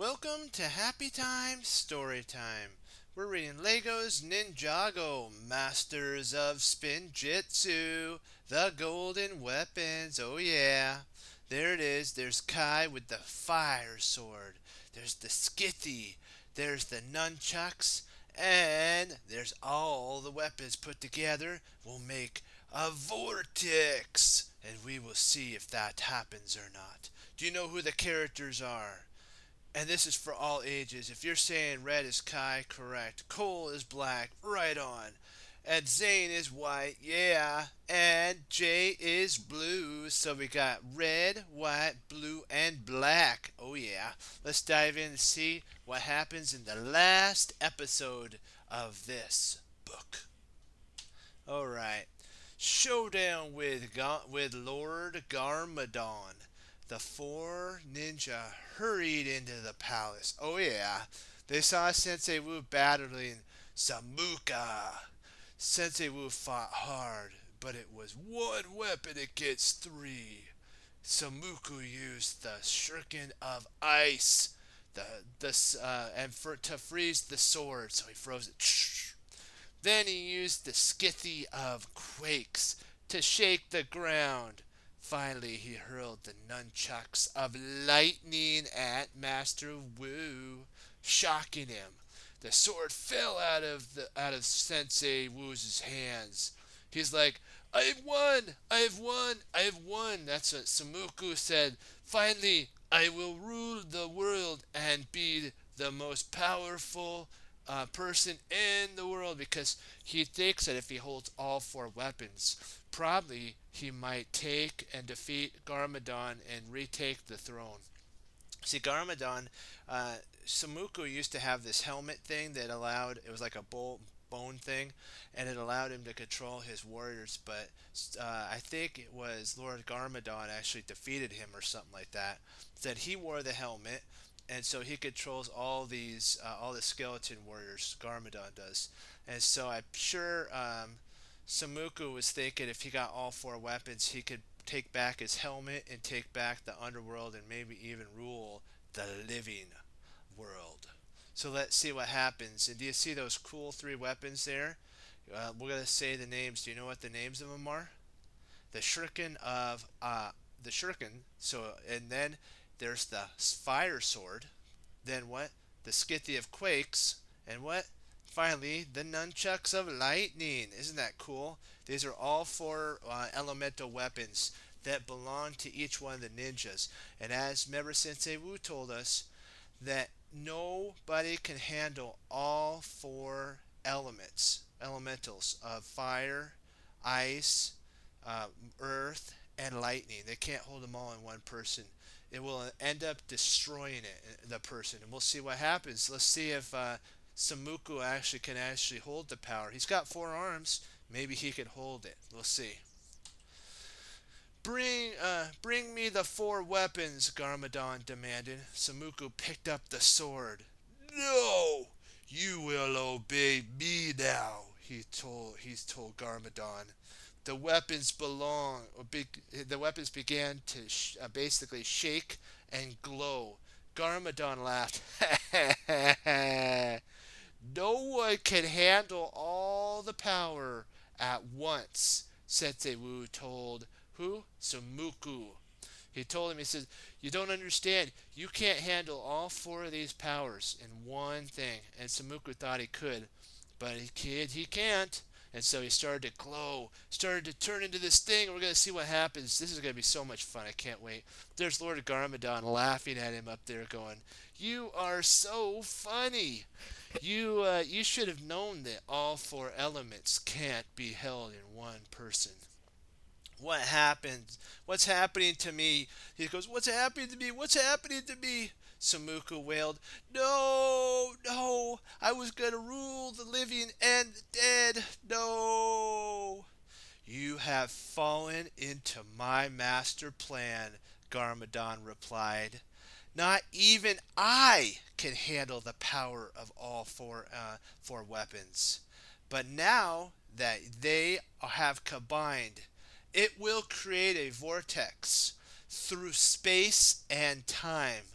Welcome to Happy Time Story Time. We're reading Lego's Ninjago, Masters of Spinjitzu, the Golden Weapons. Oh yeah. There it is. There's Kai with the fire sword. There's the Skithy. There's the Nunchucks. And there's all the weapons put together will make a vortex. And we will see if that happens or not. Do you know who the characters are? And this is for all ages. If you're saying red is Kai, correct. Cole is black, right on. And Zane is white, yeah. And Jay is blue. So we got red, white, blue, and black. Oh yeah. Let's dive in and see what happens in the last episode of this book. Alright. Showdown with Lord Garmadon. The four ninja hurried into the palace. Oh yeah, they saw Sensei Wu battling Samukai. Sensei Wu fought hard, but it was one weapon against three. Samuku used the Shuriken of Ice, to freeze the sword, so he froze it. Then he used the Scythe of Quakes to shake the ground. Finally, he hurled the Nunchucks of Lightning at Master Wu, shocking him. The sword fell out of Sensei Wu's hands. He's like, "I've won! I've won! I've won!" That's what Samuku said. "Finally, I will rule the world and be the most powerful person in the world," because he thinks that if he holds all four weapons, probably he might take and defeat Garmadon and retake the throne. See, Garmadon, Samuku used to have this helmet thing that allowed, it was like a bone thing, and it allowed him to control his warriors, but I think it was Lord Garmadon actually defeated him or something like that. That he wore the helmet, and so he controls all the skeleton warriors. Garmadon does, and so I'm sure Samuku was thinking if he got all four weapons, he could take back his helmet and take back the underworld and maybe even rule the living world. So let's see what happens. And do you see those cool three weapons there? We're gonna say the names. Do you know what the names of them are? The Shuriken of the Shuriken. So and then there's the fire sword. Then what? The Scythe of Quakes. And what? Finally, the Nunchucks of Lightning. Isn't that cool? These are all four elemental weapons that belong to each one of the ninjas. And as remember Sensei Wu told us, that nobody can handle all four elementals of fire, ice, earth, and lightning. They can't hold them all in one person. It will end up destroying the person, and we'll see what happens. Let's see if Samuku can actually hold the power. He's got four arms. Maybe he can hold it. We'll see. Bring me the four weapons, Garmadon demanded. Samuku picked up the sword. No, you will obey me now. He's told Garmadon. The weapons The weapons began to basically shake and glow. Garmadon laughed. No one can handle all the power at once, Sensei Wu told who? Samuku. He told him, he says, "You don't understand. You can't handle all four of these powers in one thing." And Samuku thought he could, but he can't. And so he started to glow, started to turn into this thing, and we're going to see what happens. This is going to be so much fun. I can't wait. There's Lord Garmadon laughing at him up there going, "You are so funny. You should have known that all four elements can't be held in one person." What happened? What's happening to me? He goes, "What's happening to me? What's happening to me?" Samuku wailed, "No, no, I was going to rule the living and the dead. No." "You have fallen into my master plan," Garmadon replied. "Not even I can handle the power of all four weapons. But now that they have combined, it will create a vortex through space and time.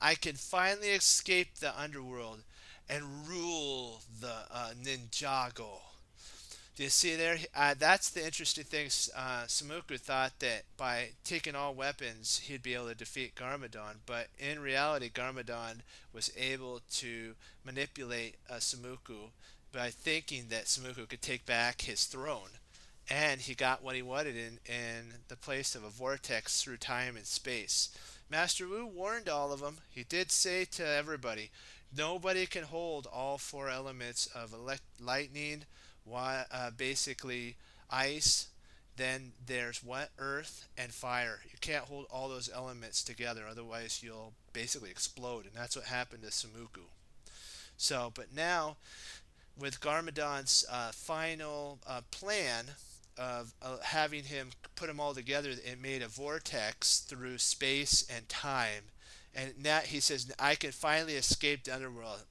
I can finally escape the underworld and rule the Ninjago. Do you see there? That's the interesting thing. Samuku thought that by taking all weapons, he'd be able to defeat Garmadon, but in reality, Garmadon was able to manipulate Samuku by thinking that Samuku could take back his throne. And he got what he wanted in the place of a vortex through time and space. Master Wu warned all of them. He did say to everybody, nobody can hold all four elements of lightning, basically ice, then there's what, earth and fire. You can't hold all those elements together, otherwise you'll basically explode, and that's what happened to Samuku. So, but now with Garmadon's final plan of having him put them all together, it made a vortex through space and time. And now he says, I can finally escape the underworld.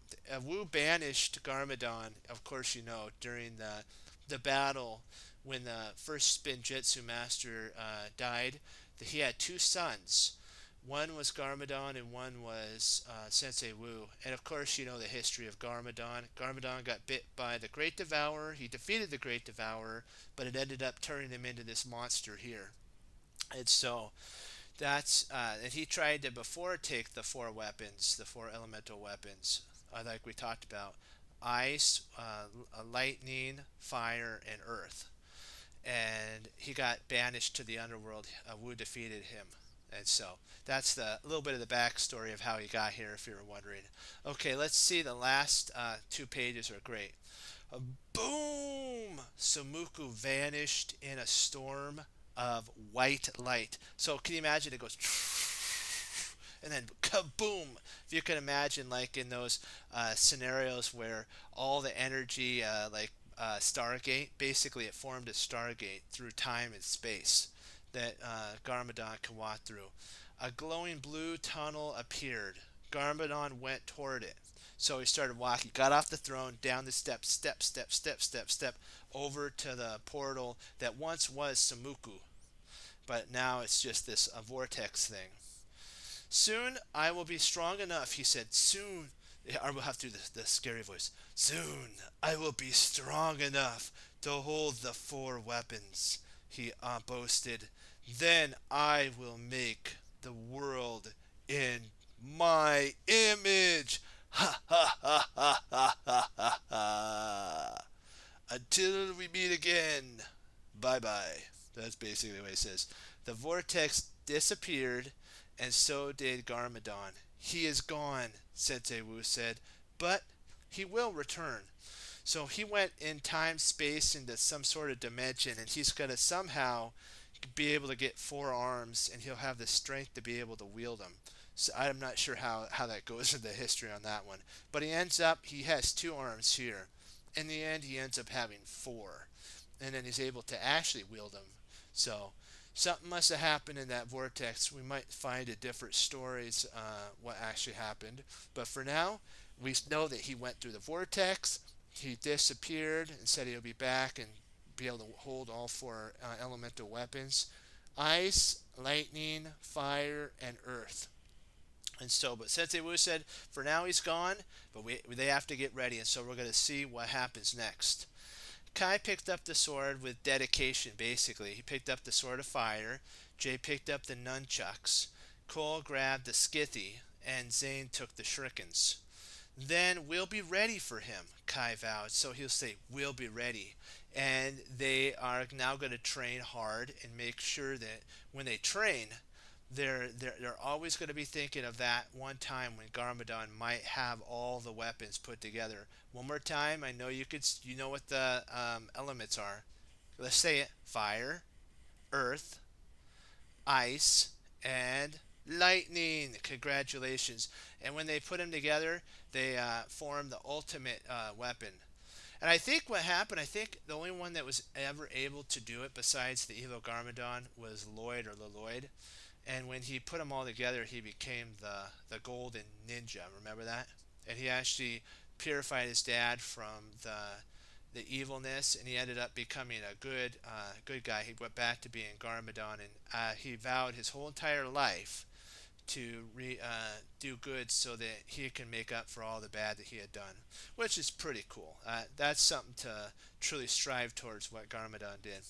Wu banished Garmadon, of course, during the battle when the first Spinjitzu master died. He had two sons. One was Garmadon and one was Sensei Wu. And of course, you know the history of Garmadon. Garmadon got bit by the Great Devourer. He defeated the Great Devourer, but it ended up turning him into this monster here. And so and he tried to before take the four weapons, the four elemental weapons, like we talked about, ice, lightning, fire, and earth. And he got banished to the underworld. Wu defeated him. And so that's the little bit of the backstory of how he got here, if you were wondering. Okay, let's see. The last 2 pages are great. Boom! Samuku vanished in a storm of white light. So can you imagine? It goes and then kaboom! If you can imagine, like in those scenarios where all the energy, Stargate, basically it formed a Stargate through time and space that Garmadon can walk through. A glowing blue tunnel appeared. Garmadon went toward it. So he started walking, got off the throne, down the steps, step, over to the portal that once was Samuku. But now it's just this vortex thing. Soon I will be strong enough, he said. Soon. I will have to do the scary voice. Soon I will be strong enough to hold the four weapons, he boasted. Then I will make the world in my image. Ha ha ha ha ha ha ha ha. Until we meet again. Bye bye. That's basically what he says. The vortex disappeared, and so did Garmadon. He is gone, Sensei Wu said, but he will return. So he went in time, space, into some sort of dimension, and he's going to somehow be able to get four arms, and he'll have the strength to be able to wield them. So I'm not sure how that goes in the history on that one. But he has two arms here. In the end, he ends up having four. And then he's able to actually wield them. So something must have happened in that vortex. We might find a different stories what actually happened. But for now, we know that he went through the vortex. He disappeared and said he'll be back and be able to hold all four elemental weapons. Ice, lightning, fire, and earth. And so, but Sensei Wu said, for now he's gone, but they have to get ready, and so we're going to see what happens next. Kai picked up the sword with dedication, basically. He picked up the sword of fire, Jay picked up the nunchucks, Cole grabbed the skithy, and Zane took the shurikens. Then we'll be ready for him, Kai vowed. So he'll say, we'll be ready. And they are now going to train hard and make sure that when they train, they're always going to be thinking of that one time when Garmadon might have all the weapons put together. One more time, I know you know what the elements are. Let's say it: fire, earth, ice, and lightning. Congratulations! And when they put them together, they form the ultimate weapon. And I think what happened, I think the only one that was ever able to do it besides the evil Garmadon was Lloyd or Leloid. And when he put them all together, he became the golden ninja. Remember that? And he actually purified his dad from the evilness, and he ended up becoming a good guy. He went back to being Garmadon, and he vowed his whole entire life to do good so that he can make up for all the bad that he had done, which is pretty cool. That's something to truly strive towards, what Garmadon did.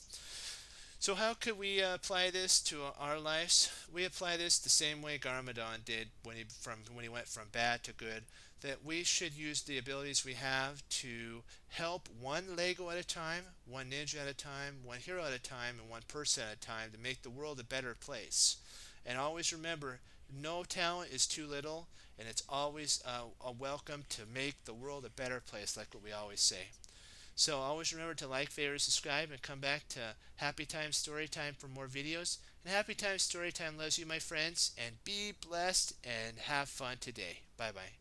So how could we apply this to our lives? We apply this the same way Garmadon did when he went from bad to good. That we should use the abilities we have to help one Lego at a time, one ninja at a time, one hero at a time, and one person at a time to make the world a better place. And always remember, no talent is too little, and it's always a welcome to make the world a better place, like what we always say. So always remember to like, favorite, subscribe, and come back to Happy Time Storytime for more videos. And Happy Time Storytime loves you, my friends, and be blessed and have fun today. Bye-bye.